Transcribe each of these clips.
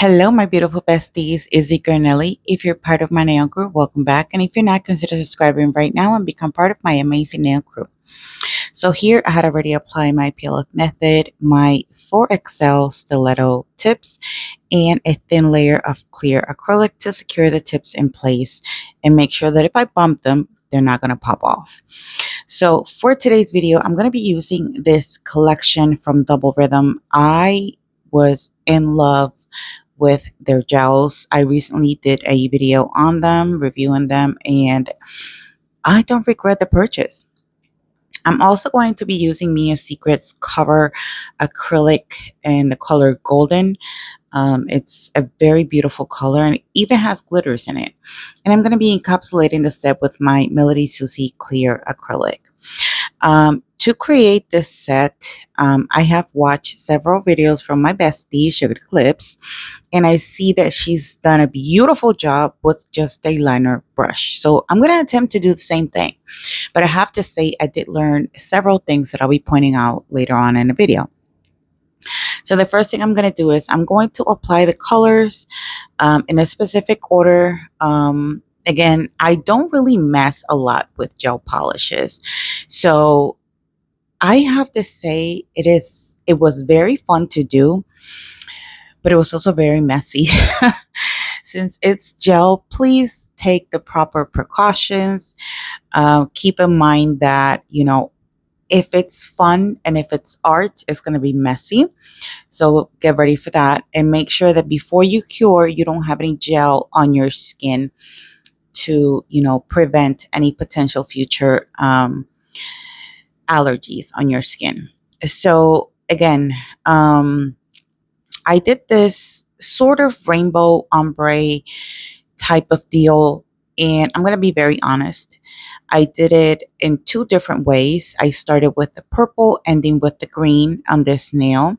Hello, my beautiful besties. It's your girl Nelly. If you're part of my nail crew, welcome back. And if you're not, consider subscribing right now and become part of my amazing nail crew. So here I had already applied my PLF method, my 4XL stiletto tips, and a thin layer of clear acrylic to secure the tips in place and make sure that if I bump them, they're not going to pop off. So for today's video, I'm going to be using this collection from Double Rhythm. I was in love with their gels. I recently did a video on them, reviewing them, and I don't regret the purchase. I'm also going to be using Mia Secret's cover acrylic in the color golden. It's a very beautiful color and it even has glitters in it. And I'm going to be encapsulating the set with my Melody Susie clear acrylic. To create this set, I have watched several videos from my bestie, Sugar Clips, and I see that she's done a beautiful job with just a liner brush. So I'm going to attempt to do the same thing. But I have to say, I did learn several things that I'll be pointing out later on in the video. So the first thing I'm going to do is I'm going to apply the colors in a specific order. Again, I don't really mess a lot with gel polishes. So I have to say it was very fun to do, but it was also very messy. Since it's gel, please take the proper precautions. Keep in mind that, if it's fun and if it's art, it's going to be messy. So get ready for that and make sure that before you cure, you don't have any gel on your skin to, prevent any potential future allergies on your skin. So again, I did this sort of rainbow ombre type of deal. And I'm going to be very honest. I did it in two different ways. I started with the purple, ending with the green on this nail.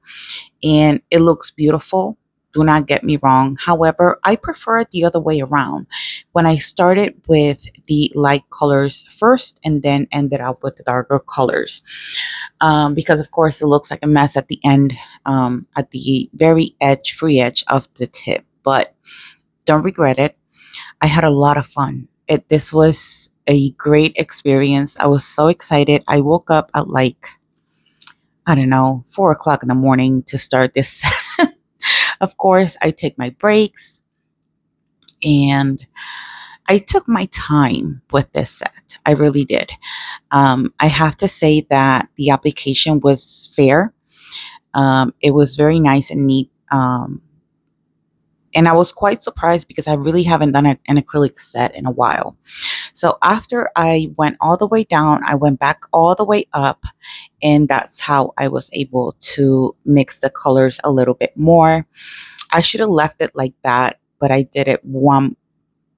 And it looks beautiful. Do not get me wrong. However, I prefer it the other way around. When I started with the light colors first and then ended up with the darker colors. Because of course it looks like a mess at the end, at the very edge, free edge of the tip. But don't regret it. I had a lot of fun. This was a great experience. I was so excited. I woke up at I don't know, 4 o'clock in the morning to start this. Of course, I take my breaks and I took my time with this set. I really did. I have to say that the application was fair. It was very nice and neat. And I was quite surprised because I really haven't done an acrylic set in a while. So after I went all the way down, I went back all the way up, and that's how I was able to mix the colors a little bit more. I should have left it like that, but I did it one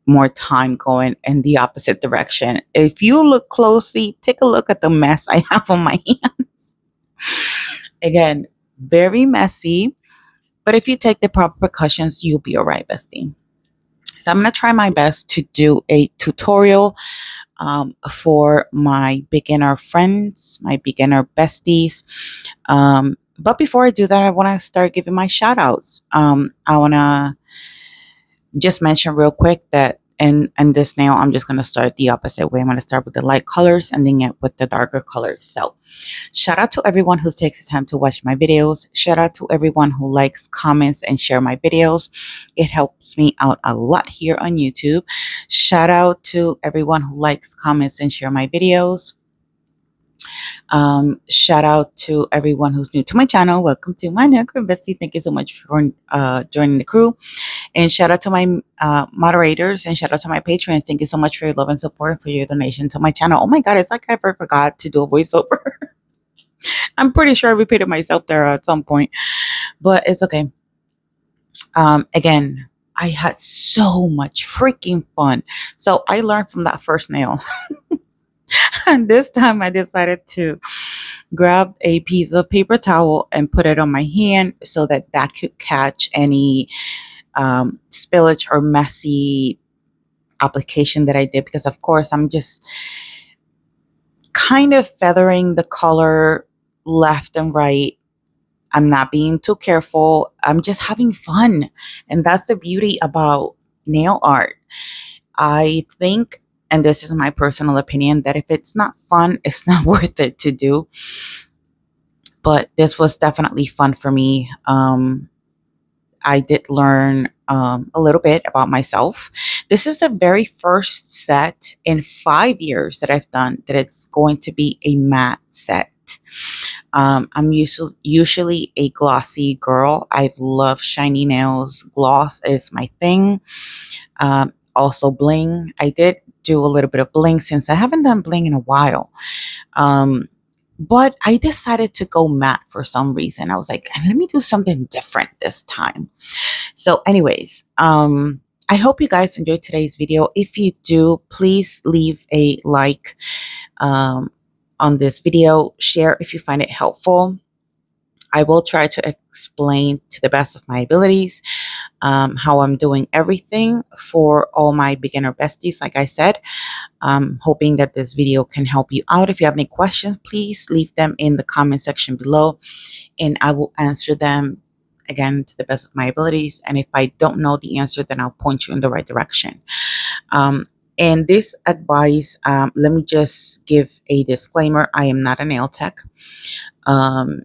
more time going in the opposite direction. If you look closely, take a look at the mess I have on my hands. Again, very messy, but if you take the proper precautions, you'll be all right, bestie. So I'm going to try my best to do a tutorial for my beginner friends, my beginner besties. But before I do that, I want to start giving my shout outs. I want to just mention real quick that in this nail, I'm just going to start the opposite way. I'm going to start with the light colors and then get with the darker colors. So shout out to everyone who takes the time to watch my videos. Shout out to everyone who likes, comments, and share my videos. It helps me out a lot here on YouTube. Shout out to everyone who likes, comments, and share my videos. Shout out to everyone who's new to my channel. Welcome to my new crew, bestie. Thank you so much for joining the crew. And shout out to my moderators and shout out to my patrons. Thank you so much for your love and support and for your donation to my channel. Oh my God, it's like I forgot to do a voiceover. I'm pretty sure I repeated myself there at some point, but it's okay. Again, I had so much freaking fun. So I learned from that first nail. And this time I decided to grab a piece of paper towel and put it on my hand so that could catch any spillage or messy application that I did, because of course I'm just kind of feathering the color left and right I'm not being too careful. I'm just having fun. And that's the beauty about nail art. I think, and this is my personal opinion, that if it's not fun, it's not worth it to do. But this was definitely fun for me. I did learn a little bit about myself. This is the very first set in 5 years that I've done that it's going to be a matte set. I'm usually a glossy girl. I love shiny nails. Gloss is my thing. Also, bling. I did do a little bit of bling since I haven't done bling in a while. Um, but I decided to go matte for some reason. I was like, let me do something different this time. So anyways, I hope you guys enjoyed today's video. If you do, please leave a like um, on this video. Share if you find it helpful. I will try to explain to the best of my abilities how I'm doing everything for all my beginner besties. Like I said, I'm hoping that this video can help you out. If you have any questions, please leave them in the comment section below and I will answer them again to the best of my abilities. And if I don't know the answer, then I'll point you in the right direction. And this advice, let me just give a disclaimer. I am not a nail tech. Um,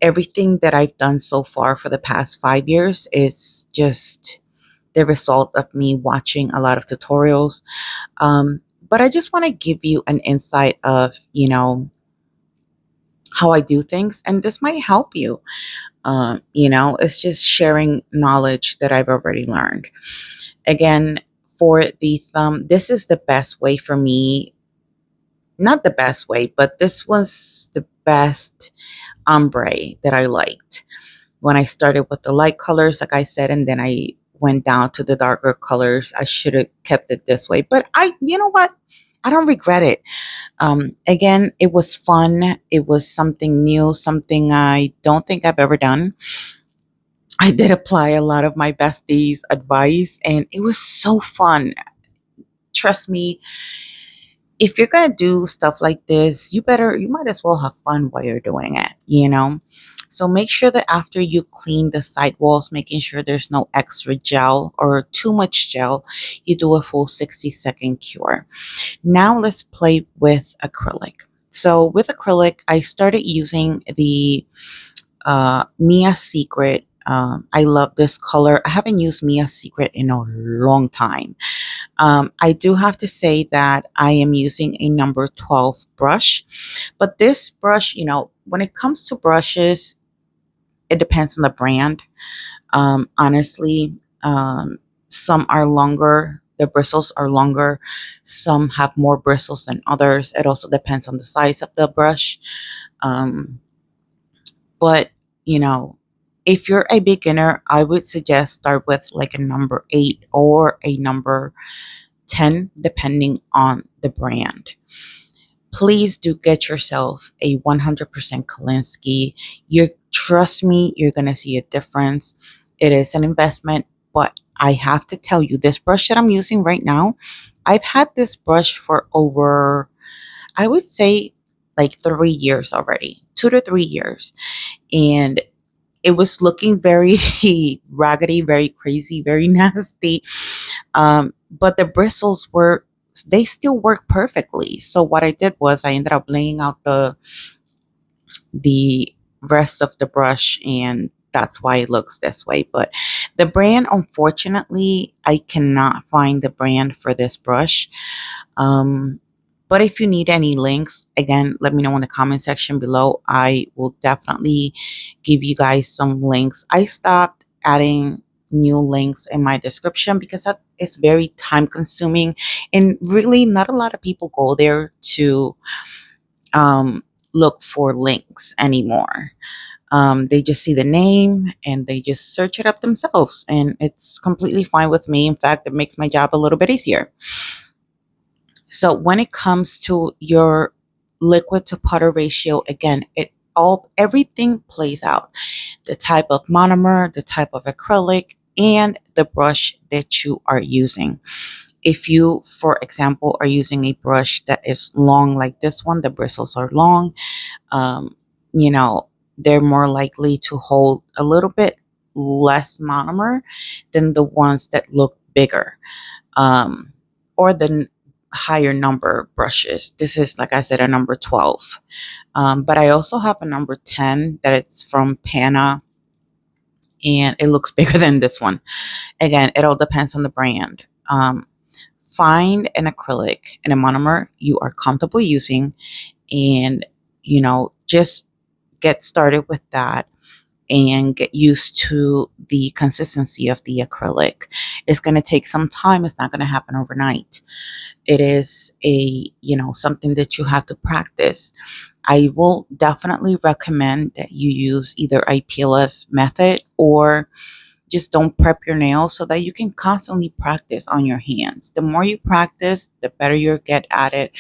Everything that I've done so far for the past 5 years is just the result of me watching a lot of tutorials. But I just want to give you an insight of, how I do things, and this might help you. It's just sharing knowledge that I've already learned. Again, for the thumb, this is the best way for me. Not the best way, but this was the best ombre that I liked. When I started with the light colors, like I said, and then I went down to the darker colors, I should have kept it this way. But you know what? I don't regret it. Again, it was fun. It was something new, something I don't think I've ever done. I did apply a lot of my besties' advice, and it was so fun. Trust me, if you're gonna do stuff like this, you might as well have fun while you're doing it. So make sure that after you clean the side walls, making sure there's no extra gel or too much gel, you do a full 60-second cure. Now let's play with acrylic. So with acrylic, I started using the Mia Secret. I love this color. I haven't used Mia Secret in a long time. I do have to say that I am using a number 12 brush, but this brush, when it comes to brushes, it depends on the brand. Honestly, some are longer. The bristles are longer. Some have more bristles than others. It also depends on the size of the brush. Um, but, you know, if you're a beginner, I would suggest start with like a number 8 or a number 10, depending on the brand. Please do get yourself a 100% Kolinsky. Trust me, you're going to see a difference. It is an investment, but I have to tell you, this brush that I'm using right now, I've had this brush for over, I would say, like 3 years already, 2 to 3 years. And it was looking very raggedy, very crazy, very nasty. But the bristles they still work perfectly. So what I did was I ended up laying out the rest of the brush, and that's why it looks this way. But the brand, unfortunately, I cannot find the brand for this brush. Um, but if you need any links, again, let me know in the comment section below. I will definitely give you guys some links. I stopped adding new links in my description because that is very time consuming, and really not a lot of people go there to look for links anymore. They just see the name and they just search it up themselves, and it's completely fine with me. In fact, it makes my job a little bit easier. So when it comes to your liquid to powder ratio, again, everything plays out. The type of monomer, the type of acrylic, and the brush that you are using. If you, for example, are using a brush that is long like this one, the bristles are long, um, you know, they're more likely to hold a little bit less monomer than the ones that look bigger, um, or the higher number brushes. This is, like I said, a number 12. But I also have a number 10 that it's from Pana, and it looks bigger than this one. Again, it all depends on the brand. Find an acrylic and a monomer you are comfortable using, and just get started with that and get used to the consistency of the acrylic. It's going to take some time. It's not going to happen overnight. It is something that you have to practice. I will definitely recommend that you use either a PLF method, or just don't prep your nails, so that you can constantly practice on your hands. The more you practice, the better you get at it,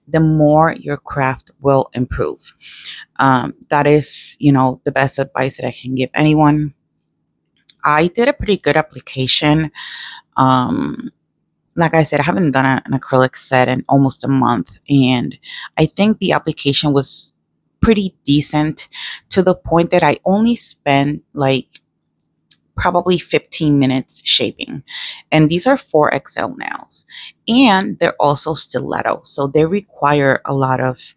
the more your craft will improve. That is, the best advice that I can give anyone. I did a pretty good application. Um, like I said, I haven't done an acrylic set in almost a month, and I think the application was pretty decent, to the point that I only spent like probably 15 minutes shaping. And these are 4XL nails, and they're also stiletto. So they require a lot of,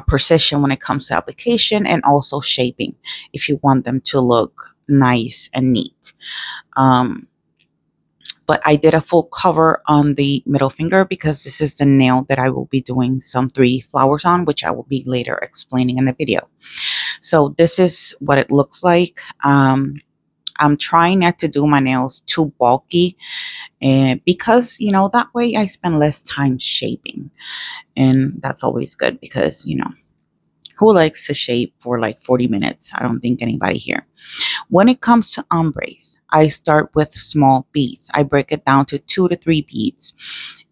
precision when it comes to application and also shaping if you want them to look nice and neat. But I did a full cover on the middle finger because this is the nail that I will be doing some 3 flowers on, which I will be later explaining in the video. So this is what it looks like. I'm trying not to do my nails too bulky, and because that way I spend less time shaping, and that's always good because who likes to shape for like 40 minutes? I don't think anybody here. When it comes to ombres, I start with small beads. I break it down to 2 to 3 beads.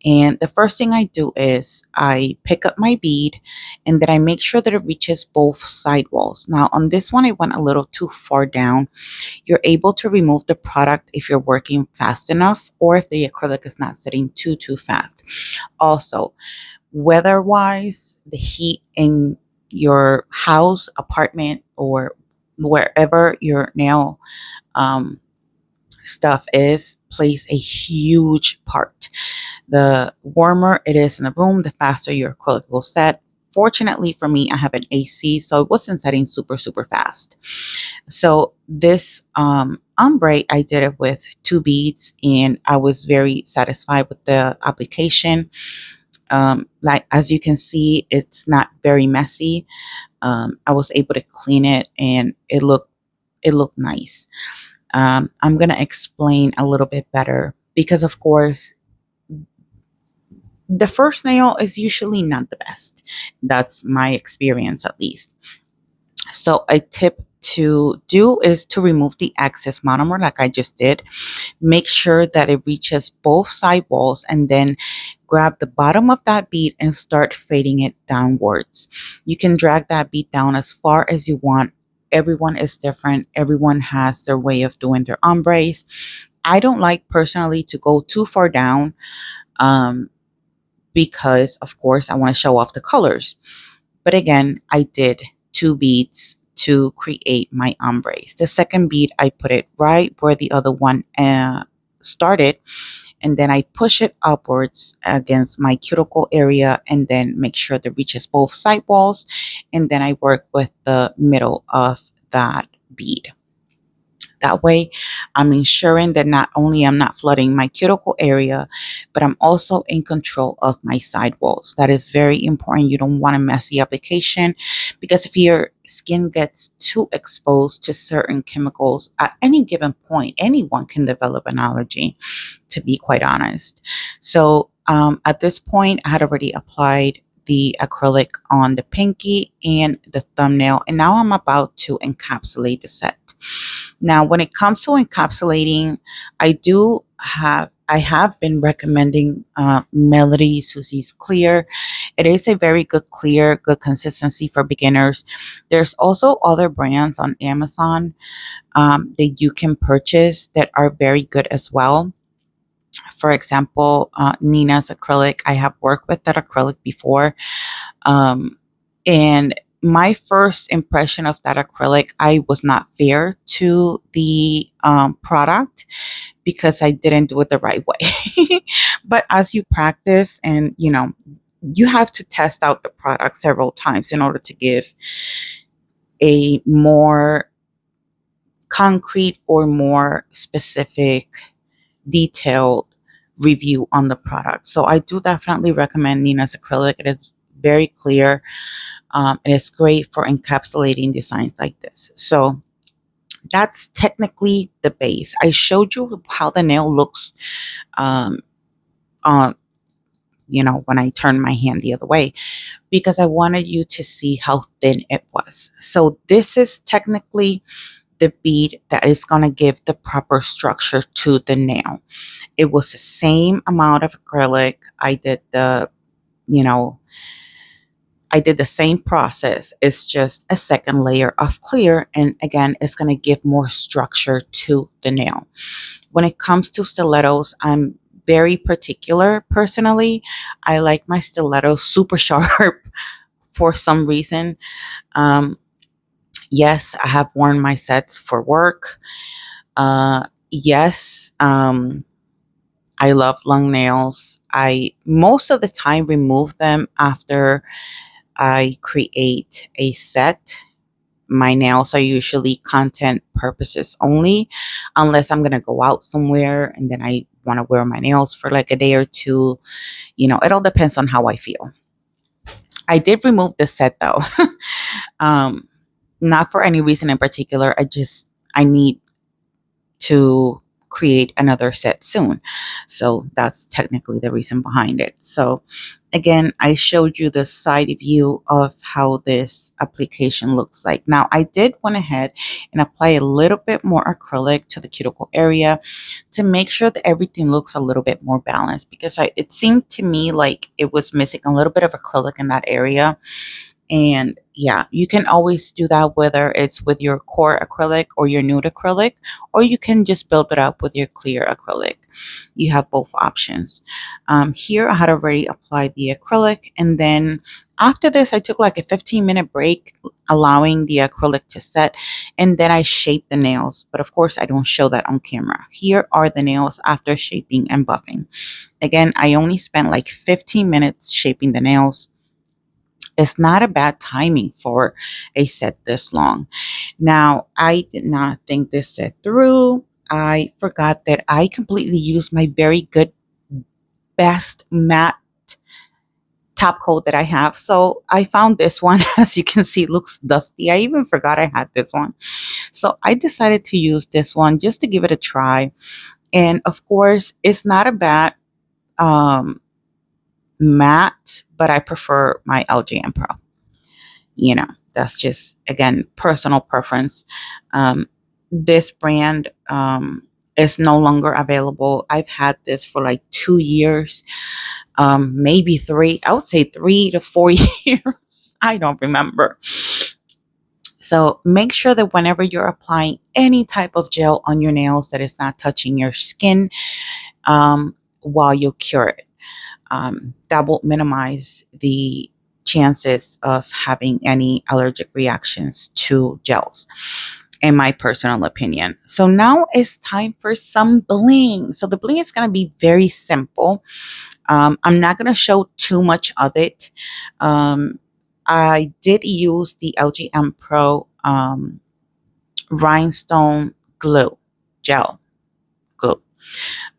And the first thing I do is I pick up my bead, and then I make sure that it reaches both side walls. Now on this one, I went a little too far down. You're able to remove the product if you're working fast enough, or if the acrylic is not sitting too fast. Also, weather-wise, the heat in your house, apartment, or wherever your nail stuff is, plays a huge part. The warmer it is in the room, the faster your acrylic will set. Fortunately for me, I have an AC, so it wasn't setting super fast. So this ombre, I did it with 2 beads, and I was very satisfied with the application. Like, as you can see, it's not very messy. I was able to clean it, and it looked nice. I'm going to explain a little bit better, because of course the first nail is usually not the best. That's my experience, at least. So a tip to do is to remove the excess monomer, like I just did. Make sure that it reaches both side walls, and then grab the bottom of that bead and start fading it downwards. You can drag that bead down as far as you want. Everyone is different. Everyone has their way of doing their ombres. I don't like personally to go too far down, because of course I want to show off the colors. But again, I did 2 beads to create my ombres. The second bead, I put it right where the other one started, and then I push it upwards against my cuticle area, and then make sure that it reaches both side walls, and then I work with the middle of that bead. That way, I'm ensuring that not only I'm not flooding my cuticle area, but I'm also in control of my side walls. That is very important. You don't want a messy application, because if your skin gets too exposed to certain chemicals at any given point, anyone can develop an allergy, to be quite honest. So at this point, I had already applied the acrylic on the pinky and the thumbnail, and now I'm about to encapsulate the set. Now, when it comes to encapsulating, I have been recommending Melody Susie's clear. It is a very good clear, good consistency for beginners. There's also other brands on Amazon that you can purchase that are very good as well. For example, Nina's acrylic. I have worked with that acrylic before, and my first impression of that acrylic, I was not fair to the product because I didn't do it the right way. But as you practice and, you have to test out the product several times in order to give a more concrete or more specific, detailed review on the product. So I do definitely recommend Nina's acrylic. It is very clear. And it's great for encapsulating designs like this. So that's technically the base. I showed you how the nail looks um, on, when I turned my hand the other way, because I wanted you to see how thin it was. So this is technically the bead that is going to give the proper structure to the nail. It was the same amount of acrylic. You know, I did the same process. It's just a second layer of clear. And again, it's going to give more structure to the nail. When it comes to stilettos, I'm very particular personally. I like my stilettos super sharp for some reason. Um, yes, I have worn my sets for work. Yes, I love long nails. I most of the time remove them after I create a set. My nails are usually content purposes only, unless I'm going to go out somewhere and then I want to wear my nails for like a day or two. It all depends on how I feel. I did remove the set though. um, Not for any reason in particular. I need to create another set soon. So that's technically the reason behind it. So again, I showed you the side view of how this application looks like. Now I did went ahead and apply a little bit more acrylic to the cuticle area to make sure that everything looks a little bit more balanced, because it seemed to me like it was missing a little bit of acrylic in that area. And yeah, you can always do that, whether it's with your core acrylic or your nude acrylic, or you can just build it up with your clear acrylic. You have both options. Here I had already applied the acrylic, and then after this I took like a 15-minute break, allowing the acrylic to set, and then I shaped the nails. But of course I don't show that on camera. Here are the nails after shaping and buffing. Again, I only spent like 15 minutes shaping the nails. It's not a bad timing for a set this long. Now, I did not think this set through. I forgot that I completely used my very good best matte top coat that I have. So I found this one. As you can see, it looks dusty. I even forgot I had this one. So I decided to use this one just to give it a try. And of course, it's not a bad um, matte, but I prefer my LGNPRO. That's just, again, personal preference. This brand is no longer available. I've had this for like 2 years, maybe three. I would say 3 to 4 years. I don't remember. So make sure that whenever you're applying any type of gel on your nails, that it's not touching your skin while you cure it. That will minimize the chances of having any allergic reactions to gels, in my personal opinion. So now it's time for some bling. So the bling is going to be very simple. I'm not going to show too much of it. I did use the LGNPRO rhinestone glue, gel glue.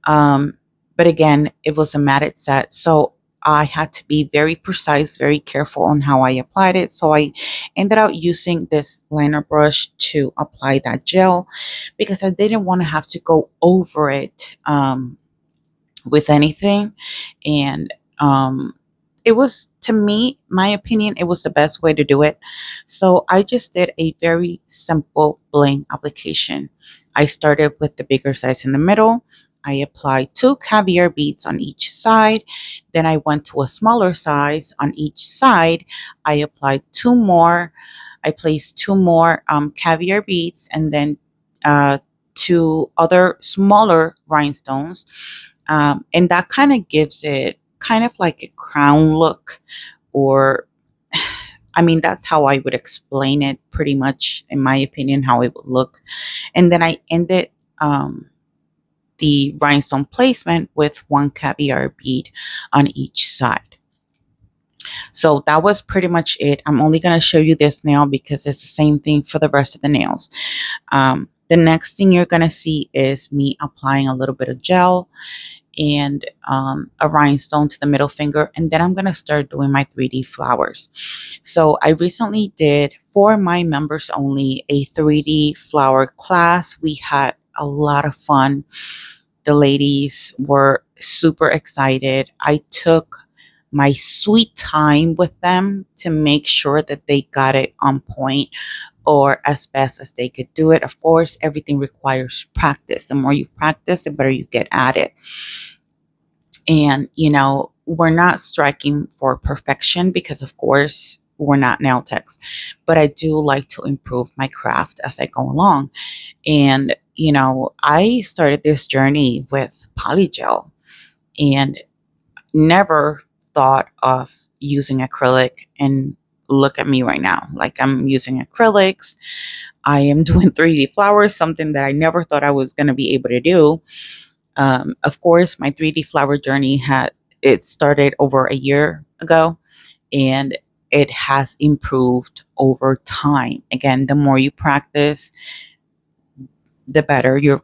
Um, but again, it was a matted set, so I had to be very precise, very careful on how I applied it. So I ended up using this liner brush to apply that gel, because I didn't want to have to go over it with anything. And it was, to me, my opinion, it was the best way to do it. So I just did a very simple bling application. I started with the bigger size in the middle. I applied 2 caviar beads on each side. Then I went to a smaller size on each side. I applied 2 more. I placed 2 more caviar beads, and then 2 other smaller rhinestones. And that kind of gives it kind of like a crown look, or I mean, that's how I would explain it pretty much, in my opinion, how it would look. And then I ended the rhinestone placement with one caviar bead on each side. So that was pretty much it. I'm only going to show you this nail because it's the same thing for the rest of the nails. The next thing you're going to see is me applying a little bit of gel and a rhinestone to the middle finger. And then I'm going to start doing my 3D flowers. So I recently did, for my members only, a 3D flower class. We had a lot of fun. The ladies were super excited. I took my sweet time with them to make sure that they got it on point or as best as they could do it. Of course, everything requires practice. The more you practice, the better you get at it. And, we're not striking for perfection because, of course, we're not nail techs, but I do like to improve my craft as I go along. And, I started this journey with polygel and never thought of using acrylic, and look at me right now. Like, I'm using acrylics. I am doing 3D flowers, something that I never thought I was going to be able to do. Of course, my 3D flower journey it started over a year ago, and it has improved over time. Again, the more you practice, the better your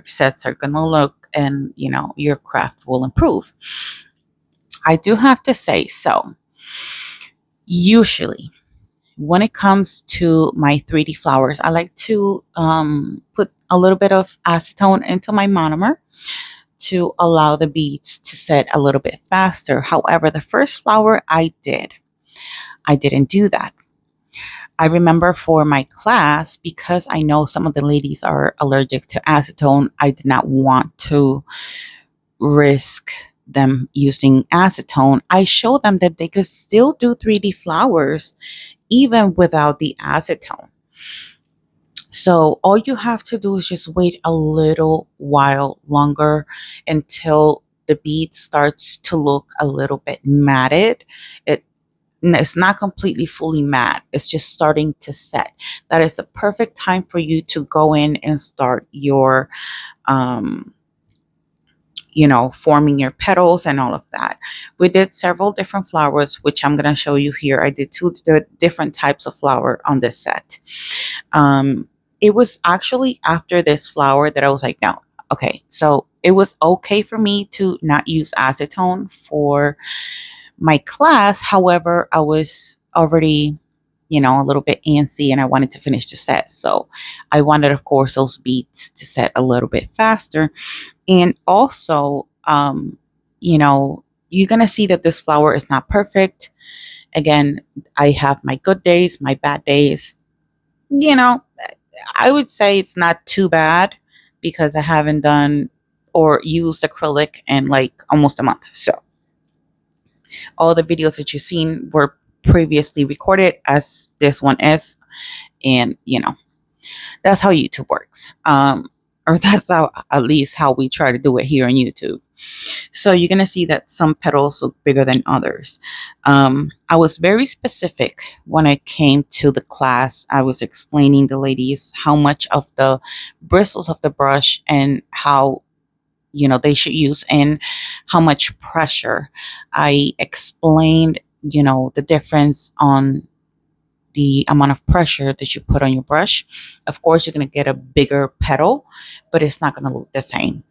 sets are going to look, and your craft will improve. I do have to say, so usually when it comes to my 3D flowers, I like to put a little bit of acetone into my monomer to allow the beads to set a little bit faster. However, the first flower I didn't do that. I remember for my class, because I know some of the ladies are allergic to acetone, I did not want to risk them using acetone. I showed them that they could still do 3D flowers even without the acetone. So all you have to do is just wait a little while longer until the bead starts to look a little bit matted. It's not completely fully matte. It's just starting to set. That is the perfect time for you to go in and start your forming your petals and all of that. We did several different flowers, which I'm going to show you here. I did two different types of flower on this set. It was actually after this flower that I was like, no, okay. So it was okay for me to not use acetone for my class. However, I was already, a little bit antsy and I wanted to finish the set. So I wanted, of course, those beads to set a little bit faster. And also, you're going to see that this flower is not perfect. Again, I have my good days, my bad days. I would say it's not too bad because I haven't done or used acrylic in like almost a month. So all the videos that you've seen were previously recorded, as this one is. And, that's how YouTube works. Or that's how, at least how we try to do it here on YouTube. So you're going to see that some petals look bigger than others. I was very specific when I came to the class. I was explaining the ladies how much of the bristles of the brush and how they should use and how much pressure. I explained the difference on the amount of pressure that you put on your brush. Of course, you're going to get a bigger petal, but it's not going to look the same.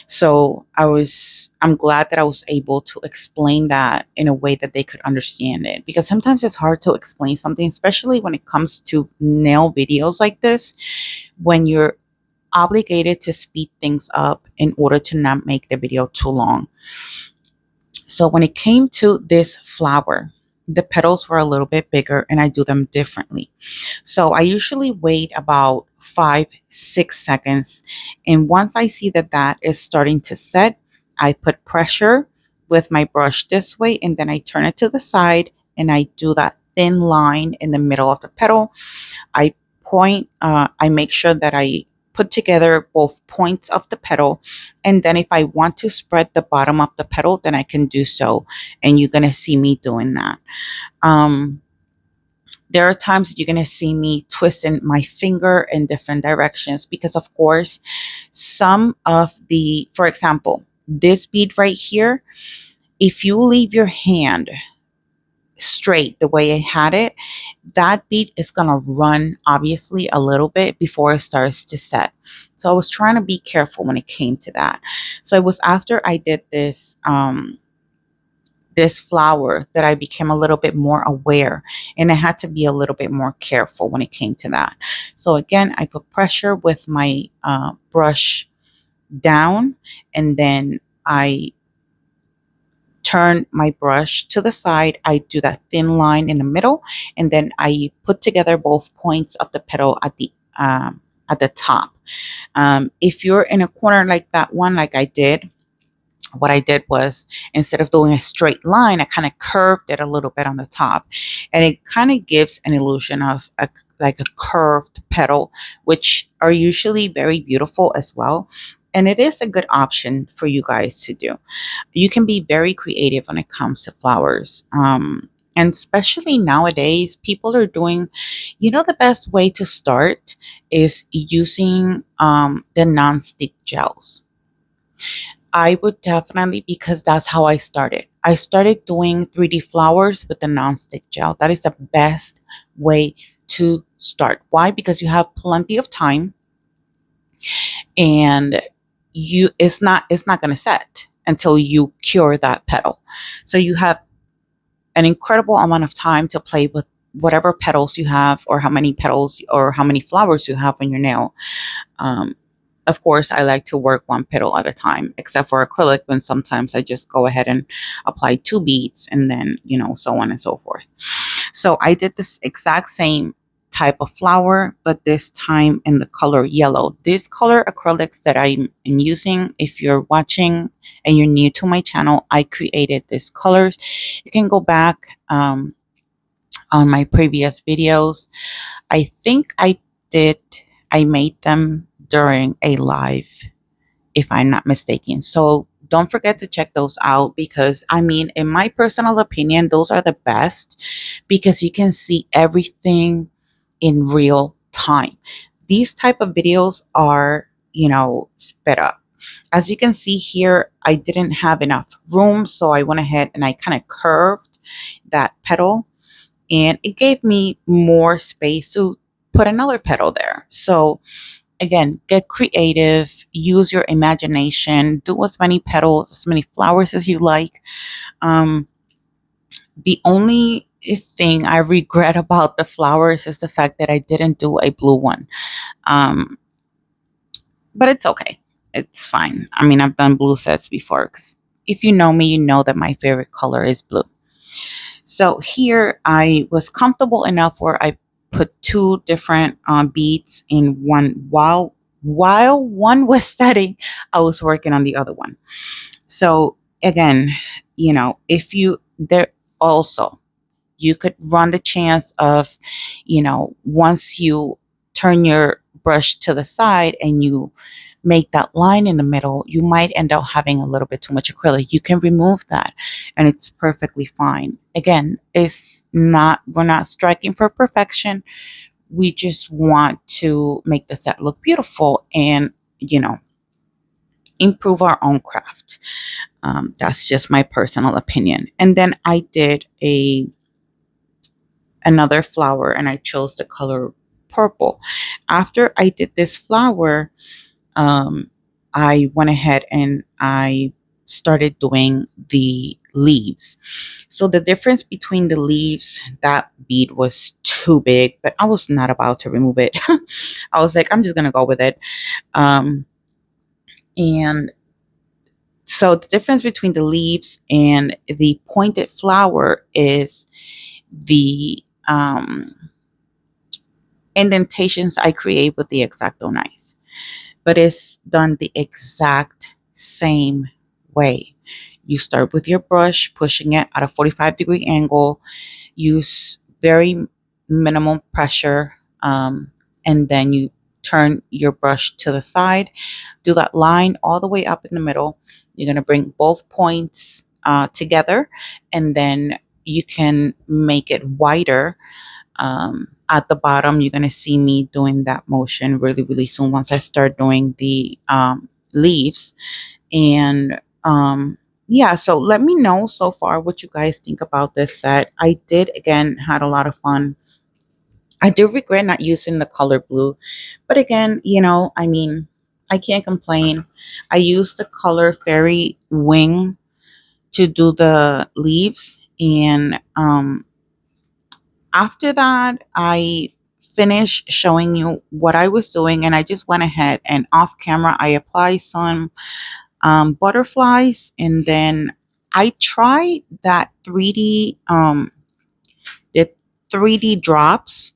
So I'm glad that I was able to explain that in a way that they could understand it, because sometimes it's hard to explain something, especially when it comes to nail videos like this, when you're obligated to speed things up in order to not make the video too long. So when it came to this flower, the petals were a little bit bigger and I do them differently. So I usually wait about 5-6 seconds. And once I see that that is starting to set, I put pressure with my brush this way, and then I turn it to the side and I do that thin line in the middle of the petal. I make sure that I put together both points of the petal, and then if I want to spread the bottom of the petal, then I can do so, and you're gonna see me doing that. There are times that you're going to see me twisting my finger in different directions because, of course, some of the, for example, this bead right here, if you leave your hand straight the way I had it, that bead is going to run obviously a little bit before it starts to set. So I was trying to be careful when it came to that. So it was after I did this flower that I became a little bit more aware, and I had to be a little bit more careful when it came to that. So again, I put pressure with my brush down, and then I turn my brush to the side. I do that thin line in the middle, and then I put together both points of the petal at the top. If you're in a corner like that one, like I did, what I did was, instead of doing a straight line, I kind of curved it a little bit on the top, and it kind of gives an illusion of like a curved petal, which are usually very beautiful as well. And it is a good option for you guys to do. You can be very creative when it comes to flowers. And especially nowadays, people are doing, the best way to start is using the non-stick gels. I would definitely, because that's how I started. I started doing 3D flowers with the non-stick gel. That is the best way to start. Why? Because you have plenty of time, and it's not going to set until you cure that petal. So you have an incredible amount of time to play with whatever petals you have, or how many petals or how many flowers you have on your nail. Um, of course, I like to work one petal at a time, except for acrylic, when sometimes I just go ahead and apply 2 beads, and then, so on and so forth. So I did this exact same type of flower, but this time in the color yellow. This color acrylics that I'm using, if you're watching and you're new to my channel, I created these colors. You can go back on my previous videos. I think I made them during a live, if I'm not mistaken. So don't forget to check those out, because I mean, in my personal opinion, those are the best, because you can see everything in real time. These type of videos are, sped up. As you can see here, I didn't have enough room, so I went ahead and I kind of curved that petal, and it gave me more space to put another petal there. So again, get creative, use your imagination, do as many petals, as many flowers as you like. Um, the only thing I regret about the flowers is the fact that I didn't do a blue one. Um, but it's okay. It's fine. I mean, I've done blue sets before, 'cause if you know me, you know that my favorite color is blue. So here I was comfortable enough where I put 2 different beads in one, while one was setting, I was working on the other one. So again, if you there also, you could run the chance of, once you turn your brush to the side and you make that line in the middle, you might end up having a little bit too much acrylic. You can remove that, and it's perfectly fine. Again, we're not striking for perfection. We just want to make the set look beautiful and, improve our own craft. That's just my personal opinion. And then I did another flower, and I chose the color purple. After I did this flower, I went ahead and I started doing the leaves. So the difference between the leaves, that bead was too big, but I was not about to remove it. I was like, I'm just gonna go with it. And so the difference between the leaves and the pointed flower is the indentations I create with the X-Acto knife, but it's done the exact same way. You start with your brush, pushing it at a 45-degree angle, use very minimum pressure, and then you turn your brush to the side, do that line all the way up in the middle. You're going to bring both points together, and then you can make it wider At the bottom, you're going to see me doing that motion really, really soon once I start doing the leaves. And yeah, so let me know so far what you guys think about this set. I did, again, had a lot of fun. I do regret not using the color blue, but again, I mean, I can't complain. I used the color fairy wing to do the leaves, and after that, I finished showing you what I was doing, and I just went ahead and off camera I applied some butterflies, and then I tried that 3D the 3D drops.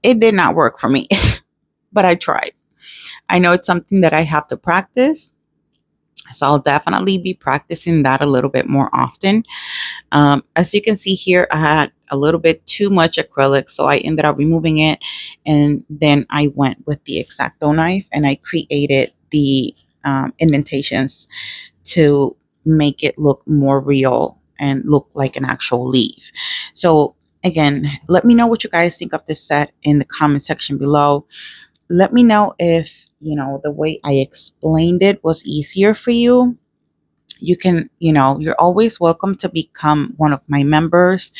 It did not work for me, but I tried. I know it's something that I have to practice, so I'll definitely be practicing that a little bit more often. As you can see here, I had a little bit too much acrylic, so I ended up removing it, and then I went with the X-Acto knife and I created the indentations to make it look more real and look like an actual leaf. So again, let me know what you guys think of this set in the comment section below. Let me know if the way I explained it was easier for you. You can, you're always welcome to become one of my members.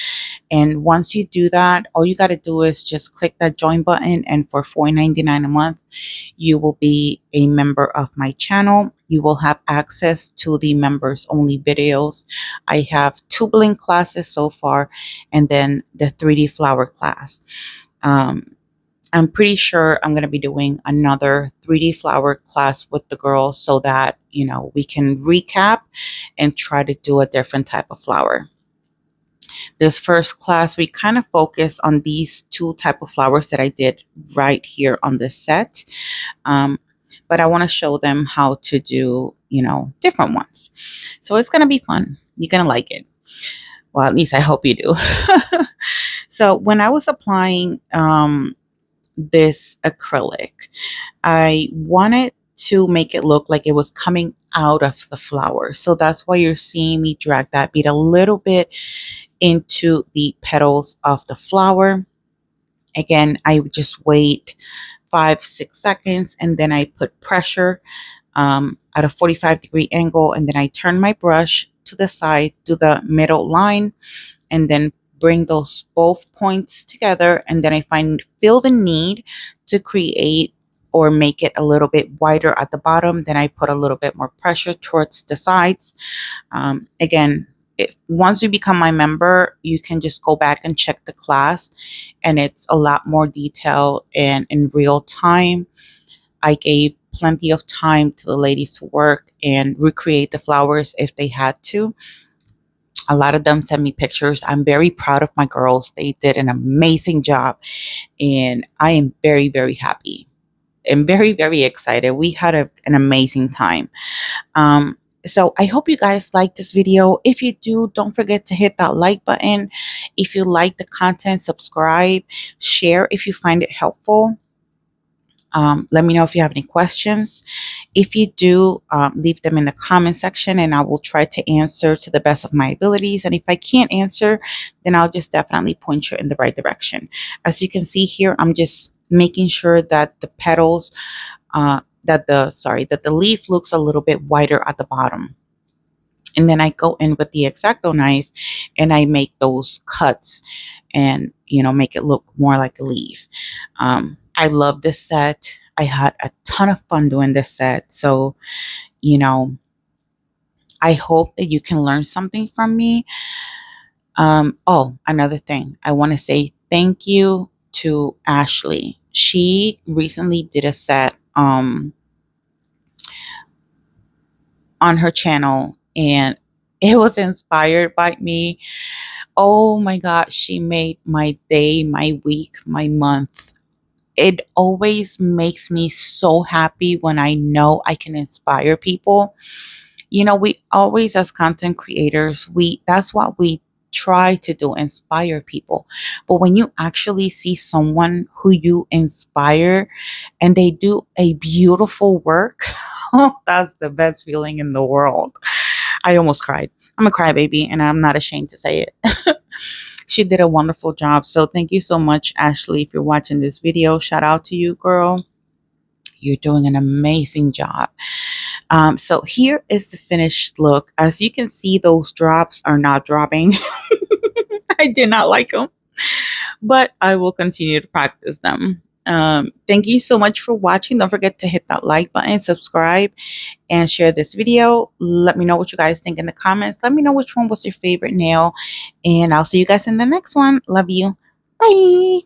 And once you do that, all you got to do is just click that join button, and for $4.99 a month, you will be a member of my channel. You will have access to the members only videos. I have 2 Bling classes so far, and then the 3D flower class. I'm pretty sure I'm going to be doing another 3D flower class with the girls so that, we can recap and try to do a different type of flower. This first class, we kind of focus on these 2 type of flowers that I did right here on this set. But I want to show them how to do, different ones. So it's going to be fun. You're going to like it. Well, at least I hope you do. So when I was applying this acrylic, I wanted to make it look like it was coming out of the flower. So that's why you're seeing me drag that bead a little bit into the petals of the flower. Again, I would just wait 5-6 seconds, and then I put pressure at a 45-degree angle, and then I turn my brush to the side to the middle line, and then bring those both points together, and then I feel the need to create or make it a little bit wider at the bottom. Then I put a little bit more pressure towards the sides. Again, once you become my member, you can just go back and check the class, and it's a lot more detailed and in real time. I gave plenty of time to the ladies to work and recreate the flowers if they had to. A lot of them sent me pictures. I'm very proud of my girls. They did an amazing job, and I am very, very happy and very, very excited. We had an amazing time. So I hope you guys like this video. If you do, don't forget to hit that like button. If you like the content, subscribe, share if you find it helpful. Let me know if you have any questions. If you do, leave them in the comment section, and I will try to answer to the best of my abilities. And if I can't answer, then I'll just definitely point you in the right direction. As you can see here, I'm just making sure that the petals, that the leaf looks a little bit wider at the bottom. And then I go in with the X-Acto knife and I make those cuts and, make it look more like a leaf. I love this set. I had a ton of fun doing this set. So, I hope that you can learn something from me. Oh, another thing. I want to say thank you to Ashley. She recently did a set on her channel, and it was inspired by me. Oh my God, she made my day, my week, my month. It always makes me so happy when I know I can inspire people. We always, as content creators, that's what we try to do, inspire people. But when you actually see someone who you inspire and they do a beautiful work, that's the best feeling in the world. I almost cried. I'm a crybaby, and I'm not ashamed to say it. she did a wonderful job. So thank you so much, Ashley, if you're watching this video. Shout out to you, girl. You're doing an amazing job. So here is the finished look. As you can see, those drops are not dropping. I did not like them, but I will continue to practice them. Thank you so much for watching. Don't forget to hit that like button, subscribe, and share this video. Let me know what you guys think in the comments. Let me know which one was your favorite nail, and I'll see you guys in the next one. Love you. Bye.